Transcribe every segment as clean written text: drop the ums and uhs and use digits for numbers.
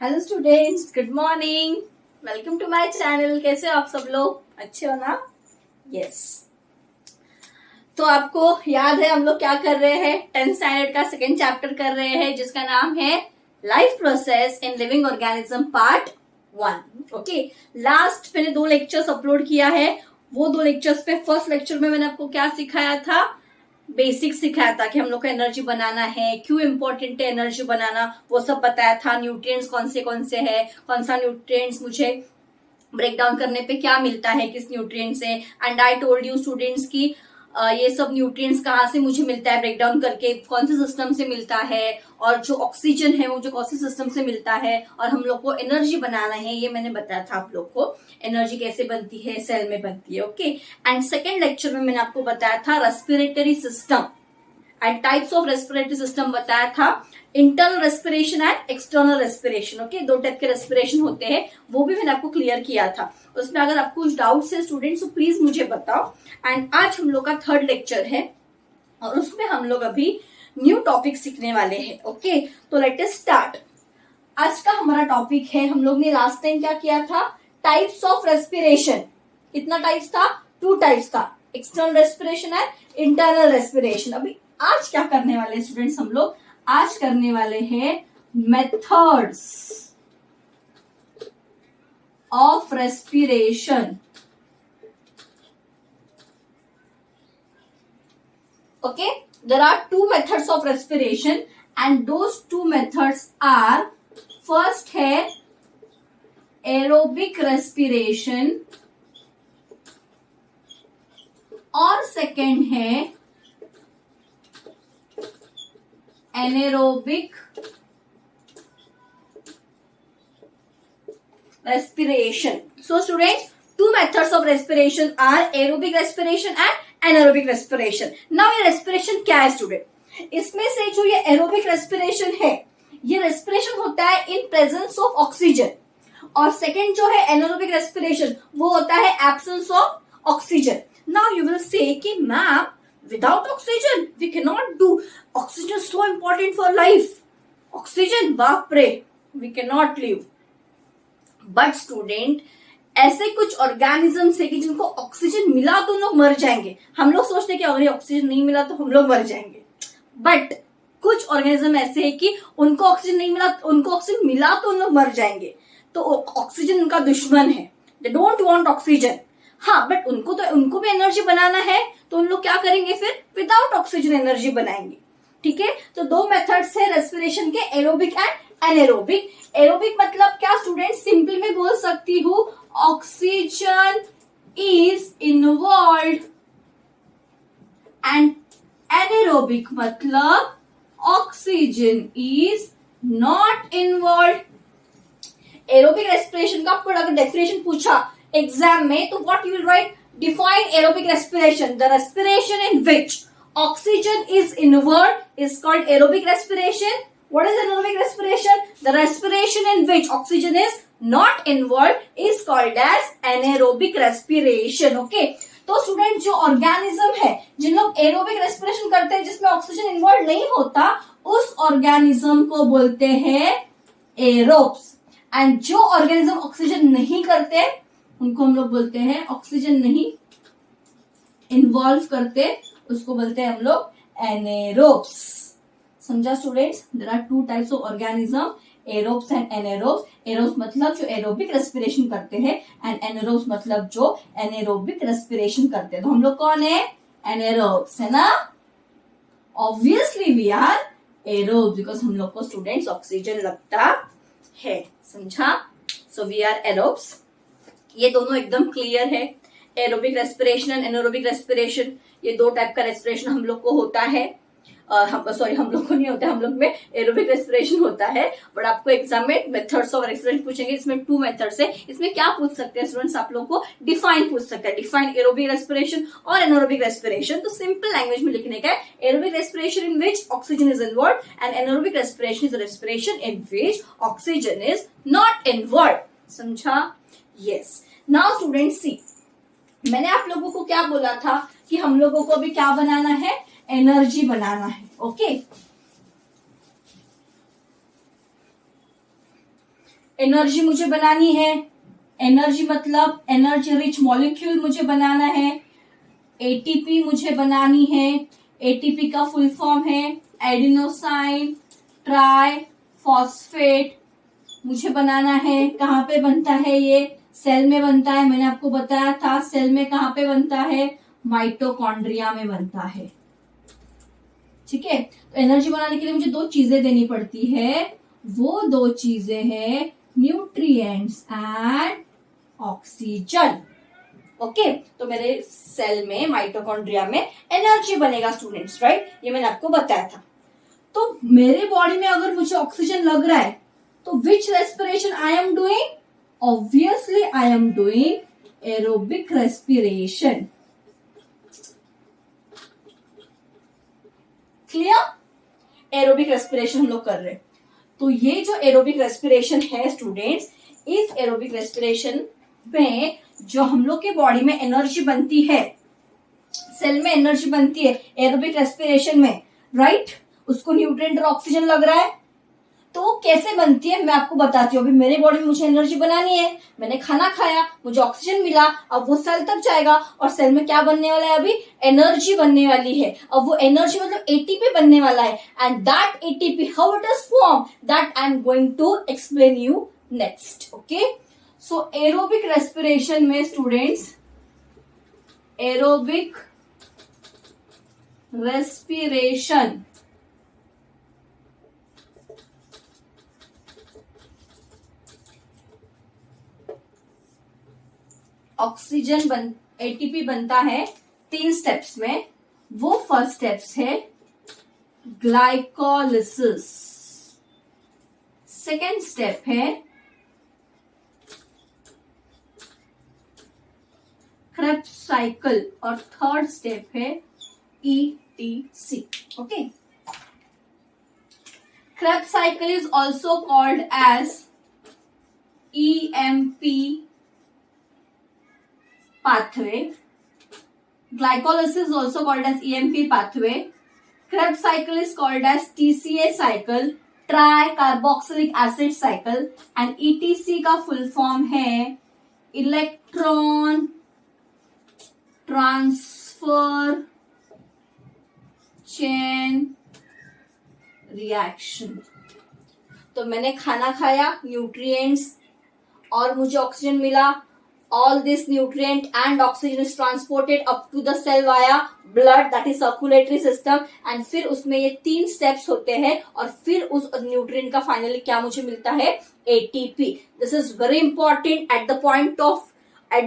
Hello students, good morning. Welcome to my channel. कैसे हो आप सब लोग? अच्छे हो ना? यस। तो आपको याद है हम लोग क्या कर रहे हैं? 10th स्टैंडर्ड का सेकेंड चैप्टर कर रहे हैं जिसका नाम है life process in living organism part 1। Okay, last मैंने 2 लेक्चर्स अपलोड किया है। वो 2 लेक्चर्स पे फर्स्ट लेक्चर में मैंने आपको क्या सिखाया था? बेसिक सिखाया था कि हम लोग को एनर्जी बनाना है, क्यों इम्पोर्टेंट है एनर्जी बनाना, वो सब बताया था। न्यूट्रिएंट्स कौन से है, कौन सा न्यूट्रिएंट्स मुझे ब्रेक डाउन करने पे क्या मिलता है, किस न्यूट्रिएंट से। And I told you students की ये सब न्यूट्रिएंट्स कहाँ से मुझे मिलता है ब्रेक डाउन करके, कौन से सिस्टम से मिलता है, और जो ऑक्सीजन है वो जो कौन से सिस्टम से मिलता है, और हम लोग को एनर्जी बनाना है ये मैंने बताया था आप लोग को। एनर्जी कैसे बनती है, सेल में बनती है। ओके, एंड सेकेंड लेक्चर में मैंने आपको बताया था respiratory system and types of respiratory system बताया था। Internal respiration and external respiration. Okay, 2 type के रेस्पिरेशन होते हैं, वो भी मैंने आपको क्लियर किया था। उसमें अगर आपको कुछ डाउट्स है स्टूडेंट्स तो प्लीज मुझे बताओ। एंड आज हम लोग का थर्ड लेक्चर है और उसमें हम लोग अभी न्यू टॉपिक सीखने वाले हैं। ओके, तो लेट अस स्टार्ट। आज का हमारा टॉपिक है, हम लोग ने लास्ट टाइम क्या किया था? Types of respiration. कितना टाइप्स था? 2 टाइप्स था, external respiration and internal respiration. अभी आज क्या करने वाले हैं स्टूडेंट्स? हम लोग आज करने वाले हैं methods of respiration. Okay, there are 2 methods of respiration and those 2 methods are, first है एरोबिक रेस्पिरेशन और सेकेंड है anaerobic respiration. So students, 2 methods of respiration are aerobic respiration and anaerobic respiration. Now ये respiration क्या है student? इसमें से जो ये aerobic respiration है, ये respiration होता है in presence of oxygen, और second जो है anaerobic respiration वो होता है absence of oxygen. Now you will say कि ma'am without oxygen we cannot do. Oxygen is so important for life. Oxygen, बाप रे, we cannot live. But student, ऐसे कुछ ऑर्गेनिजम्स है कि जिनको ऑक्सीजन मिला तो लोग मर जाएंगे। हम लोग सोचते हैं कि अगर ऑक्सीजन नहीं मिला तो हम लोग मर जाएंगे, बट कुछ ऑर्गेनिज्म ऐसे है कि उनको ऑक्सीजन नहीं मिला, उनको ऑक्सीजन मिला तो उन लोग मर जाएंगे। तो ऑक्सीजन उनका दुश्मन है, दे डोंट वांट ऑक्सीजन। हाँ, बट उनको भी एनर्जी बनाना है तो उन लोग क्या करेंगे? फिर विदाउट ऑक्सीजन एनर्जी बनाएंगे। ठीक है, तो 2 मेथड्स है रेस्पिरेशन के, एरोबिक एंड एनेरोबिक। एरोबिक मतलब क्या स्टूडेंट? सिंपल में बोल सकती हूँ oxygen is involve, and anaerobic मतलब oxygen is not involve. Aerobic respiration का आपको अगर डेफिनेशन पूछा एग्जाम में तो what you will write? Define aerobic respiration, the respiration in which oxygen is involved is called aerobic respiration. What is anaerobic respiration? The respiration in which oxygen is not involved is called as anaerobic respiration. Okay, तो student जो organism है जिन लोग aerobic respiration करते हैं जिसमें oxygen involve नहीं होता, उस ऑर्गेनिज्म को बोलते हैं एरोब्स। एंड जो ऑर्गेनिज्म ऑक्सीजन नहीं करते उनको हम लोग बोलते हैं ऑक्सीजन नहीं इन्वॉल्व करते, उसको बोलते हैं हम लोग एनेरोब्स। समझा students? There are 2 types of organism, aerobes and anaerobes. Aerobes मतलब जो एरोबिक रेस्पिरेशन करते हैं एंड एनेरोब्स मतलब जो एनेरोबिक रेस्पिरेशन करते हैं। तो हम लोग कौन है? एनेरोब्स, है ना? Obviously we are aerobes because हम लोग को स्टूडेंट्स ऑक्सीजन लगता है। समझा? So we are aerobes. ये दोनों एकदम क्लियर है। Aerobic respiration and anaerobic respiration, ये 2 टाइप का रेस्पिरेशन हम लोग को होता है। हम लोग को नहीं होता, हम लोग में एरोबिक रेस्पिरेशन होता है। बट आपको एग्जाम में मेथड्स ऑफ रेस्पिरेशन पूछेंगे, इसमें 2 मेथड्स है। इसमें क्या पूछ सकते हैं स्टूडेंट्स? आप लोग को डिफाइन पूछ सकते हैं, डिफाइन एरोबिक रेस्पिरेशन और एनारोबिक रेस्पिरेशन। तो सिंपल लैंग्वेज में लिखने का है, aerobic respiration in which oxygen is involve and anaerobic respiration is respiration in which oxygen is not involve. समझा? यस। नाउ स्टूडेंट सी, मैंने आप लोगों को क्या बोला था कि हम लोगों को अभी क्या बनाना है? एनर्जी बनाना है। ओके, एनर्जी मुझे बनानी है, एनर्जी मतलब एनर्जी रिच मॉलिक्यूल मुझे बनाना है, एटीपी मुझे बनानी है। एटीपी का फुल फॉर्म है एडिनोसाइन ट्राई फॉस्फेट, मुझे बनाना है। कहाँ पे बनता है ये? सेल में बनता है। मैंने आपको बताया था सेल में कहाँ पे बनता है, माइटोकॉन्ड्रिया में बनता है। ठीक है, तो एनर्जी बनाने के लिए मुझे दो चीजें देनी पड़ती है, वो दो चीजें हैं न्यूट्रिएंट्स एंड ऑक्सीजन। ओके, तो मेरे सेल में माइटोकॉन्ड्रिया में एनर्जी बनेगा स्टूडेंट्स, राइट? ये मैंने आपको बताया था। तो मेरे बॉडी में अगर मुझे ऑक्सीजन लग रहा है तो which respiration I am doing? Obviously I am doing aerobic respiration. Clear? Aerobic respiration हम लोग कर रहे हैं। तो ये जो एरोबिक रेस्पिरेशन है स्टूडेंट्स, इस एरोबिक रेस्पिरेशन में जो हम लोग के बॉडी में एनर्जी बनती है, सेल में एनर्जी बनती है एरोबिक रेस्पिरेशन में, राइट? उसको न्यूट्रिएंट और ऑक्सीजन लग रहा है, तो कैसे बनती है मैं आपको बताती हूँ। अभी मेरे बॉडी में मुझे एनर्जी बनानी है, मैंने खाना खाया, मुझे ऑक्सीजन मिला, अब वो सेल तक जाएगा और सेल में क्या बनने वाला है? अभी एनर्जी बनने वाली है। अब वो एनर्जी मतलब एटीपी बनने वाला है, and that ATP how it is form that I am going to explain you next. Okay, so aerobic respiration में students, aerobic respiration oxygen ATP बनता है 3 स्टेप्स में। वो फर्स्ट स्टेप्स है ग्लाइकोलिसिस, सेकेंड स्टेप है क्रेब्स साइकिल और third step है ETC. Okay, Krebs cycle is also called as EMP pathway. Glycolysis is also called as EMP pathway. Krebs cycle is called as TCA cycle, tricarboxylic acid cycle, and ETC का full form है electron transfer chain reaction। तो मैंने खाना खाया, nutrients और मुझे oxygen मिला। All this nutrient and oxygen is transported up to the cell via blood, that is circulatory system, and फिर उसमें ये 3 steps होते हैं और फिर उस न्यूट्रिएंट का फाइनली क्या मुझे मिलता है? ATP। This is very important at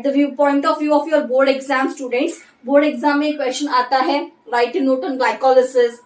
the view point of view of your board exam students। Board exam में क्वेश्चन आता है, write a note on glycolysis,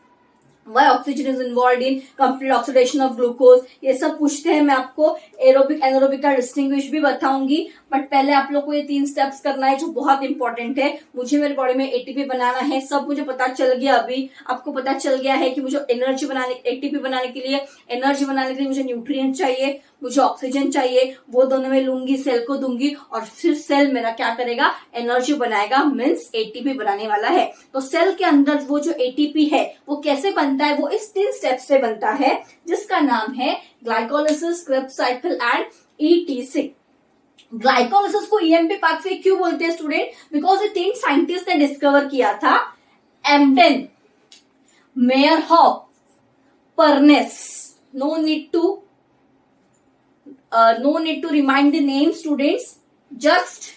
why oxygen is involved in complete oxidation of glucose, ये सब पूछते हैं। मैं आपको aerobic anaerobic का डिस्टिंग्विश भी बताऊंगी, बट पहले आप लोग को ये 3 स्टेप्स करना है जो बहुत इंपॉर्टेंट है। मुझे मेरे बॉडी में एटीपी बनाना है, सब मुझे पता चल गया। अभी आपको पता चल गया है कि मुझे एनर्जी बनाने, एटीपी बनाने के लिए, एनर्जी बनाने के लिए मुझे न्यूट्रिएंट चाहिए, मुझे ऑक्सीजन चाहिए, वो दोनों में लूंगी, सेल को दूंगी और फिर सेल मेरा क्या करेगा? एनर्जी बनाएगा, मीन्स एटीपी बनाने वाला है। तो सेल के अंदर वो जो एटीपी है वो कैसे बनता है? वो इस 3 स्टेप से बनता है जिसका नाम है glycolysis, Krebs cycle and etc. Glycolysis को ईएमपी पाथवे क्यों बोलते हैं स्टूडेंट? बिकॉज ये 3 साइंटिस्ट ने डिस्कवर किया था, Embden, Meyerhof, Parnas. No need to remind the name students, just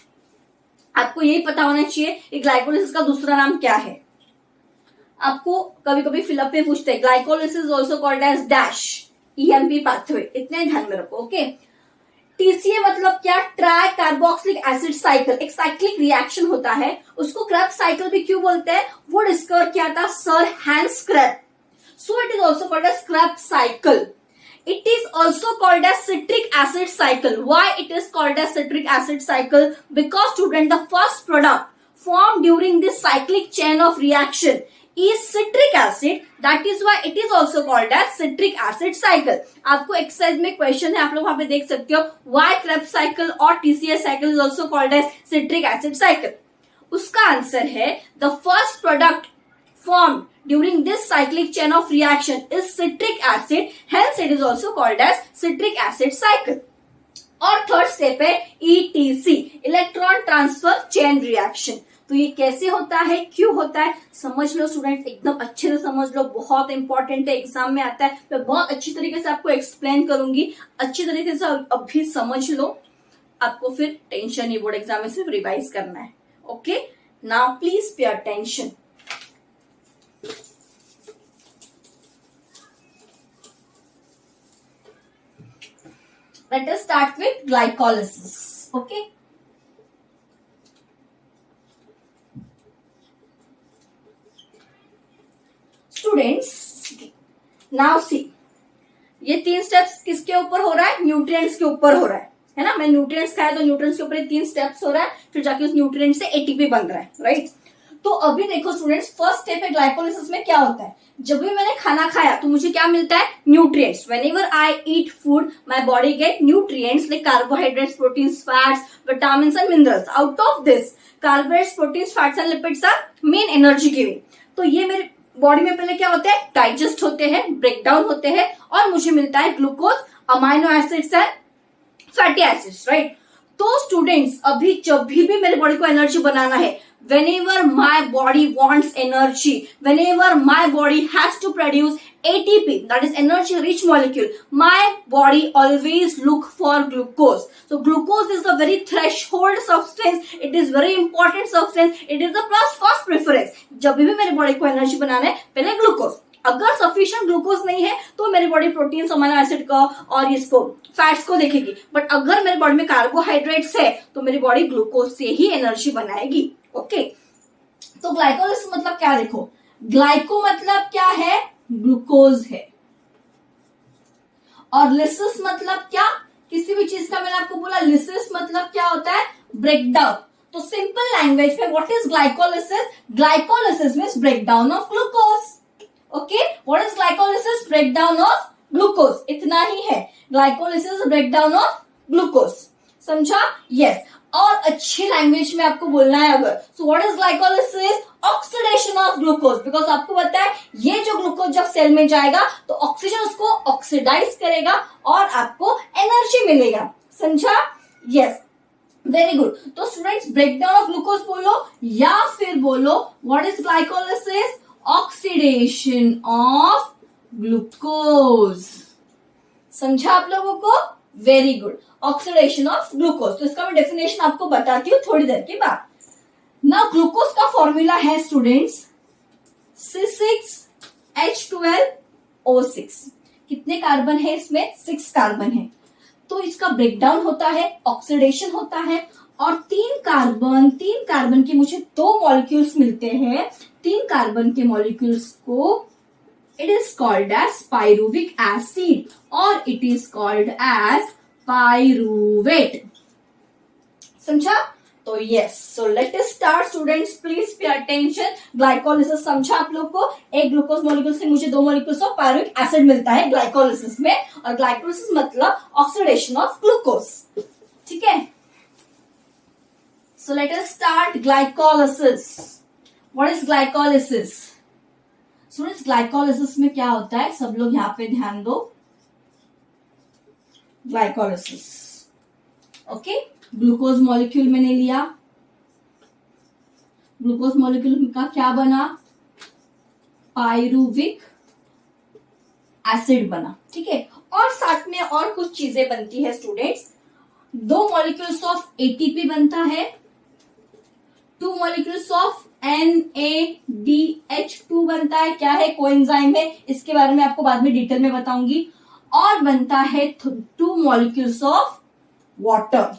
आपको यही पता होना चाहिए कि ग्लाइकोलिसिस का दूसरा नाम क्या है। आपको कभी कभी फिलअप में पूछते हैं, glycolysis also called as dash EMP pathway, इतने ध्यान में रखो। ओके, टीसीए मतलब क्या? ट्राई कार्बोक्सिलिक एसिड साइकिल, एक साइक्लिक रिएक्शन होता है, उसको क्रेब्स साइकिल भी क्यों बोलते हैं? वो डिस्कवर किया था sir Hans Krebs, so it is also called as Krebs cycle. It is also called as citric acid cycle. Why it is called as citric acid cycle? Because student, the first product formed during this cyclic chain of reaction is citric acid. That is why it is also called as citric acid cycle. आपको exercise में question है, आप लोग वहां पे देख सकते हो, why Krebs cycle और TCA cycle is also called as citric acid cycle. उसका आंसर है the first product formed during this cyclic chain of reaction is citric acid, hence it is also called as citric acid cycle. और third step है ETC, electron transfer chain reaction. तो ये कैसे होता है, क्यों होता है, समझ लो स्टूडेंट्स, एकदम अच्छे से समझ लो, बहुत इंपॉर्टेंट है, एग्जाम में आता है। मैं बहुत अच्छी तरीके से आपको एक्सप्लेन करूंगी, अच्छी तरीके से अभी समझ लो, आपको फिर टेंशन नहीं, बोर्ड एग्जाम में सिर्फ रिवाइज करना है। Okay, now please pay attention. Let us start with glycolysis. Okay. Students, now see, ये 3 स्टेप्स किसके ऊपर हो रहा है, न्यूट्रिएंट्स के ऊपर हो रहा है ना। मैं न्यूट्रिएंट्स खाया तो न्यूट्रिएंट्स के ऊपर 3 स्टेप्स हो रहा है, फिर जाके उस न्यूट्रिएंट से एटीपी बन रहा है, राइट। तो अभी देखो स्टूडेंट्स, फर्स्ट स्टेप है ग्लाइकोलिसिस में क्या होता है, जब भी मैंने खाना खाया तो मुझे क्या मिलता है, nutrients. Whenever I eat food my body get nutrients like carbohydrates, proteins, fats, vitamins and minerals. Out of this carbohydrates, proteins, fats and lipids are main energy giving. तो ये मेरे बॉडी में पहले क्या होते हैं, डाइजेस्ट होते हैं, ब्रेक डाउन होते हैं, और मुझे मिलता है glucose, amino acids and fatty acids, right. तो स्टूडेंट्स, अभी जब भी मेरे बॉडी को एनर्जी बनाना है, whenever my body wants energy, whenever my body has to produce ATP, that is energy rich molecule, my body always look for glucose. So glucose is a very threshold substance, it is very important substance, it is the first preference. जब भी मेरे body को energy बनाना है, पहले glucose. अगर sufficient glucose नहीं है तो मेरी बॉडी प्रोटीन, अमीनो एसिड का और इसको फैट्स को देखेगी, बट अगर मेरी बॉडी में कार्बोहाइड्रेट्स है तो मेरी बॉडी ग्लूकोज से ही एनर्जी बनाएगी। ओके, तो ग्लाइकोलिसिस मतलब क्या, देखो ग्लाइको मतलब क्या है, ग्लूकोज है, और लिसिस मतलब क्या, किसी भी चीज का मैंने आपको बोला लिसिस मतलब क्या होता है, ब्रेकडाउन। तो सिंपल लैंग्वेज में what is glycolysis, glycolysis means breakdown of glucose. Okay, what is glycolysis, breakdown of glucose, इतना ही है, ग्लाइकोलिसिस ब्रेकडाउन ऑफ ग्लूकोज, समझा, यस। और अच्छी लैंग्वेज में आपको बोलना है अगर, so what is glycolysis, oxidation of glucose, because आपको पता है ये जो ग्लूकोज जब सेल में जाएगा तो ऑक्सीजन उसको ऑक्सीडाइज करेगा और आपको एनर्जी मिलेगा, समझा, यस, वेरी गुड। तो स्टूडेंट्स, ब्रेकडाउन ऑफ ग्लूकोज बोलो या फिर बोलो what is glycolysis, oxidation of glucose, समझा आप लोगों को, very good, oxidation of glucose. तो इसका मैं डेफिनेशन आपको बताती हूँ थोड़ी देर के बाद। ना ग्लूकोज का फॉर्मूला है स्टूडेंट्स C6H12O6। कितने कार्बन है इसमें, 6 कार्बन है। तो इसका ब्रेकडाउन होता है, ऑक्सीडेशन होता है, और 3 कार्बन के मुझे 2 मॉलिक्यूल्स मिलते हैं। 3 कार्बन के मॉलिक्यूल्स को it is called as pyruvic acid or it is called as pyruvate, समझा। तो yes, so let us start students, please pay attention। Glycolysis समझा आप लोग को, एक ग्लूकोज मॉलिक्यूल से मुझे 2 मॉलिक्यूल्स ऑफ पायरुविक एसिड मिलता है ग्लाइकोलिसिस में, और ग्लाइकोलिसिस मतलब ऑक्सीडेशन ऑफ ग्लूकोज, ठीक है। So let us start glycolysis. What is glycolysis? Students, glycolysis में क्या होता है, सब लोग यहाँ पे ध्यान दो, ग्लाइकोलिसिस, ओके, ग्लूकोज मॉलिक्यूल मैंने लिया, ग्लूकोज मॉलिक्यूल का क्या बना, पायरुविक एसिड बना, ठीक है। और साथ में और कुछ चीजें बनती है स्टूडेंट्स, 2 मॉलिक्यूल्स ऑफ एटीपी बनता है, 2 मॉलिक्यूल्स ऑफ NADH2 बनता है, क्या है, कोएंजाइम है, इसके बारे में आपको बाद में डिटेल में बताऊंगी, और बनता है 2 मॉलिक्यूल्स ऑफ वाटर,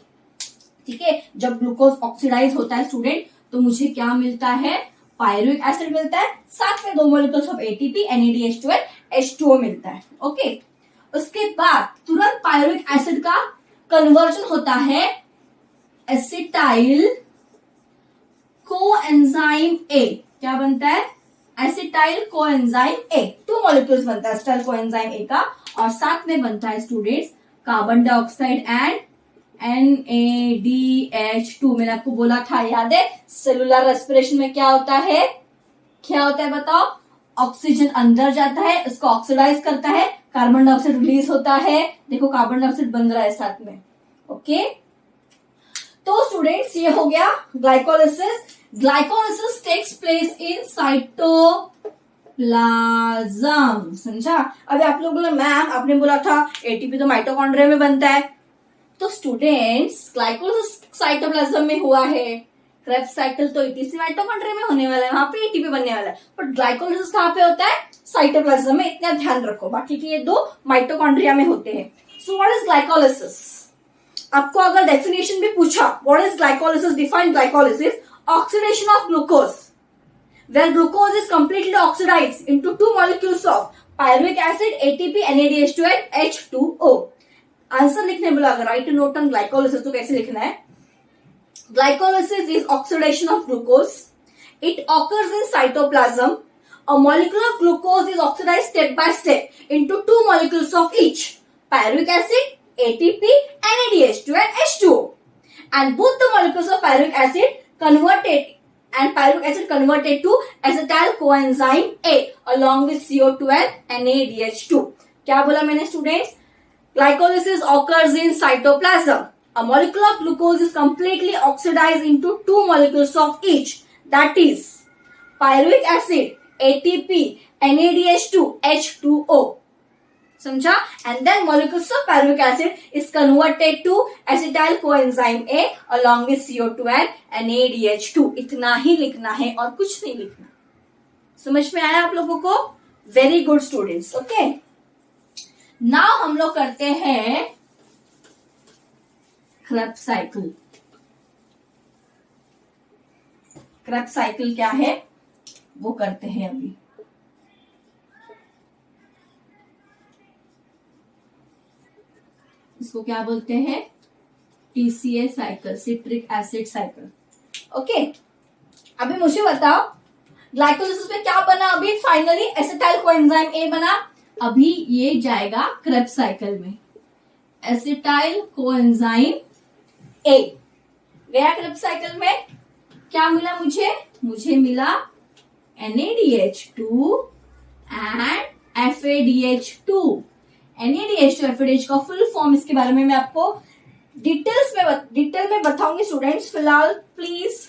ठीक है। जब ग्लूकोज ऑक्सीडाइज होता है स्टूडेंट तो मुझे क्या मिलता है, पायरुविक एसिड मिलता है, साथ में 2 molecules of ATP, NADH2 and H2O मिलता है, ओके। उसके बाद तुरंत पायरुविक एसिड का कन्वर्जन होता है एसिटाइल कोएंजाइम ए, क्या बनता है, एसिटाइल कोएंजाइम ए, 2 मॉलिक्यूल्स बनता है एसिटाइल कोएंजाइम ए का, और साथ में बनता है students carbon dioxide and NADH2। मैंने आपको बोला था, याद है, सेलुलर रेस्पिरेशन में क्या होता है, बताओ, ऑक्सीजन अंदर जाता है, उसको ऑक्सीडाइज करता है, कार्बन डाइऑक्साइड रिलीज होता है, देखो कार्बन डाइऑक्साइड बन रहा है साथ में, ओके, तो स्टूडेंट्स ये हो गया glycolysis. Glycolysis takes place in cytoplasm. समझा? अभी आप लोगों ने मैम आपने बोला था एटीपी तो माइटोकॉन्ड्रिया में बनता है. तो स्टूडेंट्स ग्लाइकोलिसिस साइटोप्लाज्म में हुआ है, क्रेब्स साइकिल तो ईटीसी माइटोकॉन्ड्रिया में होने वाला है, वहां पे एटीपी बनने वाला है. बट ग्लाइकोलिसिस कहां पे होता है? साइटोप्लाज्म में. इतना ध्यान रखो. बाकी के ये दो माइटोकॉन्ड्रिया में होते हैं. So what is glycolysis? आपको अगर डेफिनेशन भी पूछा, what is glycolysis, define glycolysis, oxidation of glucose where glucose is completely oxidized into two molecules of pyruvic acid, ATP, NADH2 and H2O. Answer लिखने बोला अगर राइट नोट ऑन ग्लाइकोलिसिस तो कैसे लिखना है? Glycolysis is oxidation of glucose. It occurs in cytoplasm. A molecule of glucose is oxidized step by step into two molecules of each pyruvic acid, ATP, NADH2 and H2O. And both the molecules of pyruvic acid converted to acetyl coenzyme A along with CO2 and NADH2. क्या बोला मैंने students? Glycolysis occurs in cytoplasm. A molecule of glucose is completely oxidized into two molecules of each, that is pyruvic acid, ATP, NADH2, H2O. समझा? And then molecules of pyruvic acid is converted to acetyl coenzyme A along with CO2 and NADH2. इतना ही लिखना है और कुछ नहीं लिखना. समझ में आया आप लोगों को? Very good students. Okay, now हम लोग करते हैं क्रेब्स साइकिल. क्रेब्स साइकिल क्या है वो करते हैं अभी. इसको क्या बोलते हैं? TCA cycle, citric acid cycle. Okay, अभी मुझे बताओ ग्लाइकोलिसिस में क्या बना? अभी फाइनली एसिटाइल कोएंजाइम ए बना. अभी ये जाएगा क्रेब्स साइकिल में. एसिटाइल कोएंजाइम ए गया क्रेब्स साइकिल में. क्या मिला मुझे? मुझे मिला NADH2 and FADH2. NADH2 FADH का फुल फॉर्म इसके बारे में मैं आपको डिटेल में बताऊंगी स्टूडेंट्स. फिलहाल please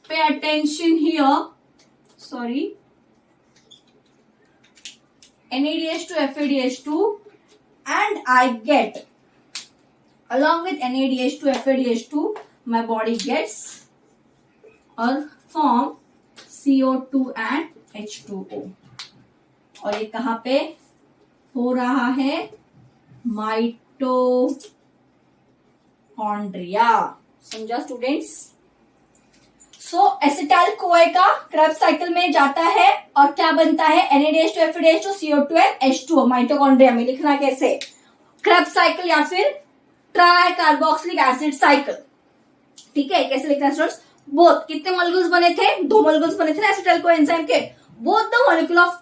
pay attention here. Sorry, NADH2 FADH2 and I get along with NADH2 FADH2 my body gets or form CO2 and H2O. और ये कहां पे हो रहा है? माइटोकॉन्ड्रिया. समझा स्टूडेंट्स? सो एसिटाइल कोए का क्रेब्स साइकिल में जाता है और क्या बनता है? NADH2 FADH2 CO2 and H2O. Mitochondria में लिखना कैसे? क्रेब्स साइकिल या फिर ट्राई कार्बोक्सिलिक एसिड साइकिल. ठीक है, कैसे लिखना है स्टूडेंट्स? बोथ कितने मॉलिक्यूल्स बने थे? 2 मॉलिक्यूल्स बने थे ना एसिटाइल कोएंजाइम के. Both the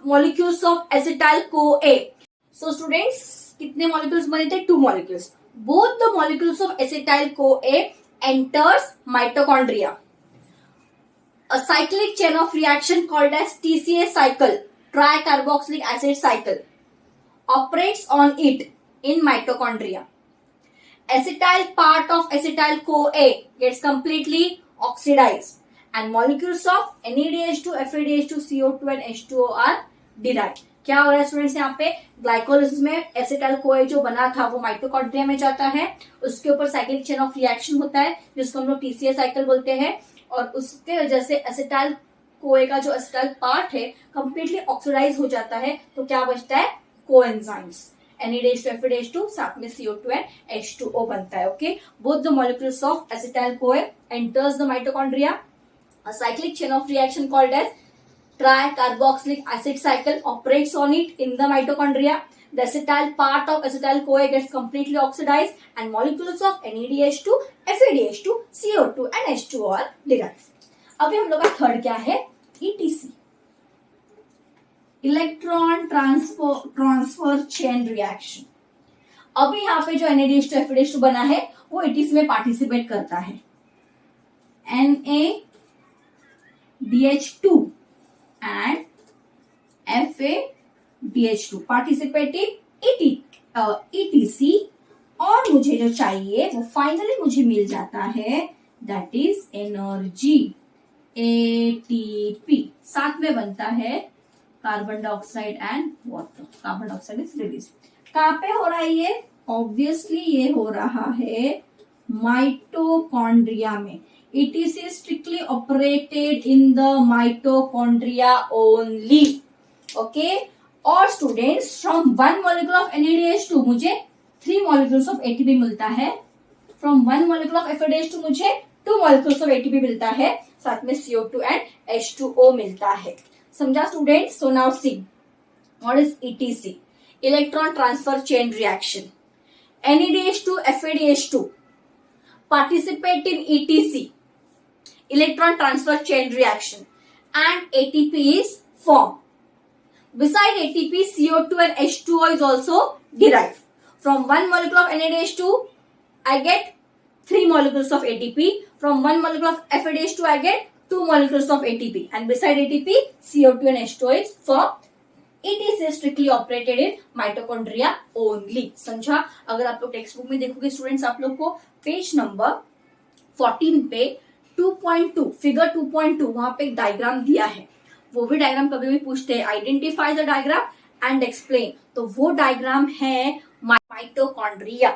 molecules of acetyl कोए. सो स्टूडेंट्स कितने मॉलिक्यूल्स बने थे? 2 molecules. Both the molecules of acetyl CoA enters mitochondria. A cyclic chain of reaction called as TCA cycle, tricarboxylic acid cycle, operates on it in mitochondria. Acetyl part of acetyl CoA gets completely oxidized and molecules of NADH2, FADH2, CO2 and H2O are derived. क्या हो रहा है students? यहाँ पे glycolysis में acetyl CoA जो बना था वो माइटोकॉन्ड्रिया में जाता है. उसके ऊपर साइक्लिक चेन ऑफ रिएक्शन होता है जिसको हम लोग TCA साइकिल बोलते हैं. और उसके वजह से एसिटाइल कोए का जो एसिटाइल पार्ट है कंप्लीटली ऑक्सीडाइज हो जाता है. तो क्या बचता है? कोएंजाइम्स. NADH2 FADH2 साथ में CO2 एंड H2O बनता है. Okay, both the molecules of acetyl CoA enters the mitochondria. A cyclic chain of reaction called as tricarboxylic acid cycle operates on it in the mitochondria. The acetyl part of acetyl CoA gets completely oxidized and molecules of NADH2, FADH2, CO2 and H2O are derived. अभी हम लोग का third क्या है? ETC, electron transfer chain reaction. अभी यहाँ पे जो NADH2 FADH2 बना है वो ETC में पार्टिसिपेट करता है. NADH2 and FADH2 participating ETC और मुझे जो चाहिए वो फाइनली मुझे मिल जाता है, दैट इज एनर्जी, ATP। साथ में बनता है carbon dioxide and water. Carbon dioxide is release. कहाँ पे हो रहा है ये? ऑब्वियसली ये हो रहा है माइटोकॉन्ड्रिया में। It is strictly operated in the mitochondria only. Okay. और students, from 1 molecule of NADH2 मुझे 3 मॉलिक्यूल्स ऑफ ATP मिलता है। फ्रॉम 1 मॉलिक्यूल ऑफ FADH2 मुझे 2 मॉलिक्यूल्स ऑफ ATP मिलता है। साथ में CO2 एंड H2O मिलता है। समझा students? So now see what is ETC, electron transfer chain reaction. NADH2 FADH2 participate in ETC, electron transfer chain reaction, and ATP is formed. Beside ATP, CO2 and H2O is also derived. From 1 molecule of NADH2, I get 3 molecules of ATP. From 1 molecule of FADH2, I get 2 molecules of ATP. And beside ATP, CO2 and H2O is formed. It is strictly operated in mitochondria only. समझा? अगर आप लोग text book में देखोगे students, आप लोग को page number 14 पे 2.2 फिगर 2.2 वहां पे एक डायग्राम दिया है। वो भी डायग्राम कभी भी पूछते हैं, identify the diagram and explain. तो वो डायग्राम है माइटोकॉन्ड्रिया।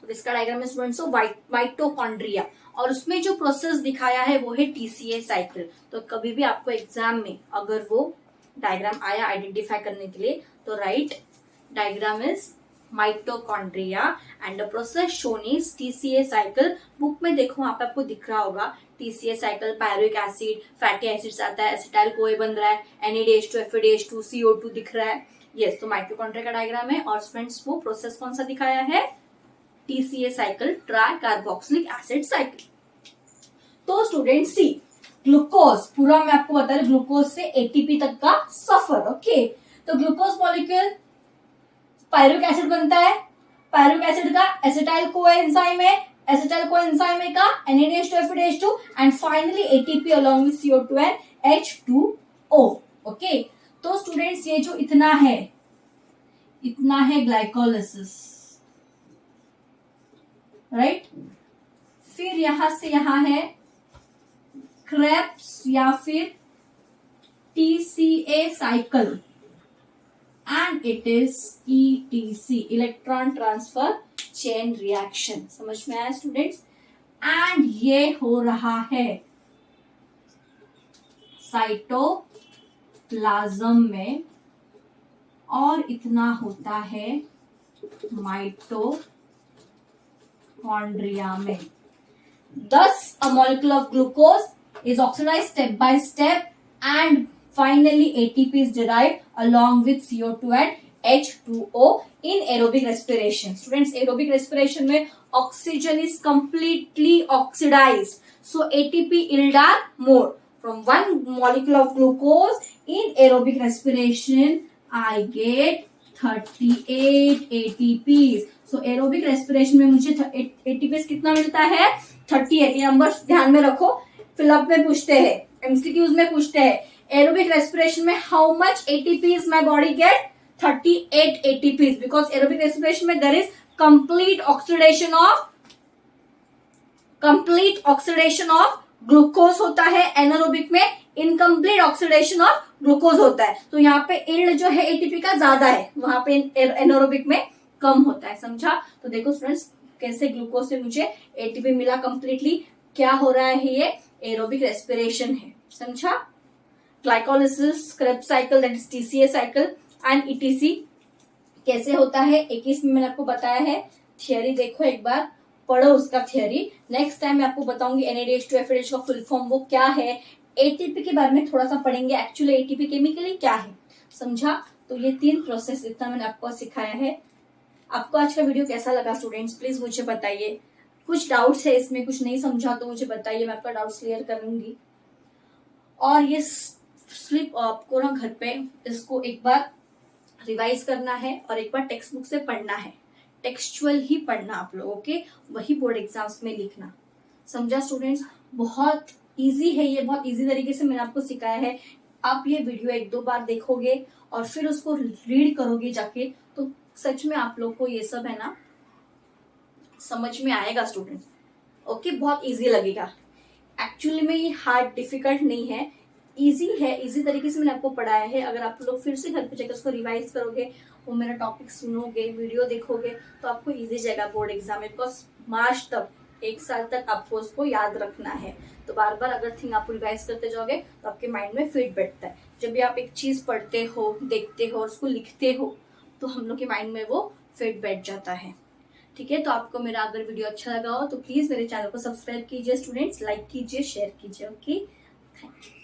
तो इसका डायग्राम है स्टूडेंट्स माइटोकॉन्ड्रिया, और उसमें जो प्रोसेस दिखाया है वो है TCA साइकिल। तो कभी भी आपको एग्जाम में अगर वो डायग्राम आया आइडेंटिफाई करने के लिए, तो right diagram is mitochondria and the process shown is TCA cycle. Book में देखो वहां पे आपको दिख रहा होगा TCA cycle, pyruvic acid, fatty acids आता है, एसिटाइल कोए बन रहा है, NADH2 FADH2 CO2 दिख रहा है। यस, तो माइटोकॉन्ड्रिया का डायग्राम है। और फ्रेंड्स वो प्रोसेस कौन सा दिखाया है? TCA cycle, try carboxylic acid cycle. तो स्टूडेंट सी, ग्लूकोज पूरा मैं आपको बता रही, ग्लूकोज से ATP तक का सफर। ओके, तो ग्लूकोज मॉलिक्यूल पायरुविक एसिड बनता है, पायरुविक एसिड का एसिटाइल कोएंजाइम है, एसिटाइल कोएंजाइम है का NADH2 FADH2 and finally ATP along with CO2 and H2O। Okay, तो स्टूडेंट्स ये जो इतना है ग्लाइकोलिसिस, राइट। फिर यहां से यहां है क्रेब्स या फिर TCA cycle and it is ETC, electron transfer chain reaction. समझ में आया स्टूडेंट्स? एंड ये हो रहा है साइटोप्लाज्म में, और इतना होता है माइटोकॉन्ड्रिया में। Thus, a molecule of glucose is oxidized step by step and finally ATP is derived along with CO2 and H2O in aerobic respiration. Students, aerobic respiration में oxygen is completely oxidized. So ATP yield are more. From 1 molecule of glucose in aerobic respiration, I get 38 ATPs. So aerobic respiration में मुझे ATPs कितना मिलता है? 38। ये number ध्यान में रखो, फिलअप में पूछते हैं, MCQs में पूछते हैं। एरोबिक रेस्पिरेशन में how much ATPs my body get? 38 ATPs, because aerobic respiration में there is complete oxidation of glucose होता है, एनारोबिक में इनकम्प्लीट ऑक्सीडेशन ऑफ ग्लूकोज होता है। तो यहाँ पे यील्ड जो है ATP का ज्यादा है, वहां पे एनारोबिक में कम होता है। समझा? तो देखो स्टूडेंट्स, कैसे ग्लूकोज से मुझे ATP मिला कंप्लीटली। क्या हो रहा है? ये एरोबिक रेस्पिरेशन है। समझा? Glycolysis, Krebs cycle, that is TCA cycle and ETC कैसे होता है 21 में मैंने आपको बताया है। थियरी देखो एक बार, पढ़ो उसका थियरी। नेक्स्ट टाइम मैं आपको बताऊंगी NADH2 FADH का फुल फॉर्म वो क्या है। ATP के बारे में थोड़ा सा पढ़ेंगे, एक्चुअली ATP केमिकली क्या है। समझा? तो ये 3 प्रोसेस इतना मैंने आपको सिखाया है। आपको आज का वीडियो कैसा लगा स्टूडेंट्स, प्लीज मुझे बताइए। कुछ डाउट्स है इसमें, कुछ नहीं समझा तो मुझे बताइए, मैं आपका डाउट्स क्लियर करूंगी। और ये स्लिप आपको ना घर पे इसको एक बार रिवाइज करना है और एक बार टेक्स्ट बुक से पढ़ना है, टेक्सचुअल ही पढ़ना आप लोगों के, वही बोर्ड एग्जाम्स में लिखना। समझा स्टूडेंट्स? बहुत इजी है ये, बहुत इजी तरीके से मैंने आपको सिखाया है। आप ये वीडियो 1-2 बार देखोगे और फिर उसको रीड करोगे जाके, तो सच में आप लोग को ये सब है ना समझ में आएगा स्टूडेंट। ओके, बहुत इजी लगेगा। एक्चुअली में ये हार्ड डिफिकल्ट नहीं है, इजी है, इजी तरीके से मैंने आपको पढ़ाया है। अगर आप लोग फिर से घर पे जाकर उसको रिवाइज करोगे, वो मेरा टॉपिक सुनोगे, वीडियो देखोगे, तो आपको इजी जाएगा बोर्ड एग्जाम में। बिकॉज मार्च तक, 1 साल तक आपको उसको याद रखना है। तो बार बार अगर थिंग आप रिवाइज करते जाओगे तो आपके माइंड में फिट बैठता है। जब भी आप एक चीज पढ़ते हो, देखते हो और उसको लिखते हो, तो हम लोग के माइंड में वो फिट बैठ जाता है। ठीक है, तो आपको मेरा अगर वीडियो अच्छा लगा हो तो प्लीज मेरे चैनल को सब्सक्राइब कीजिए स्टूडेंट्स, लाइक कीजिए, शेयर कीजिए। Okay, thank you.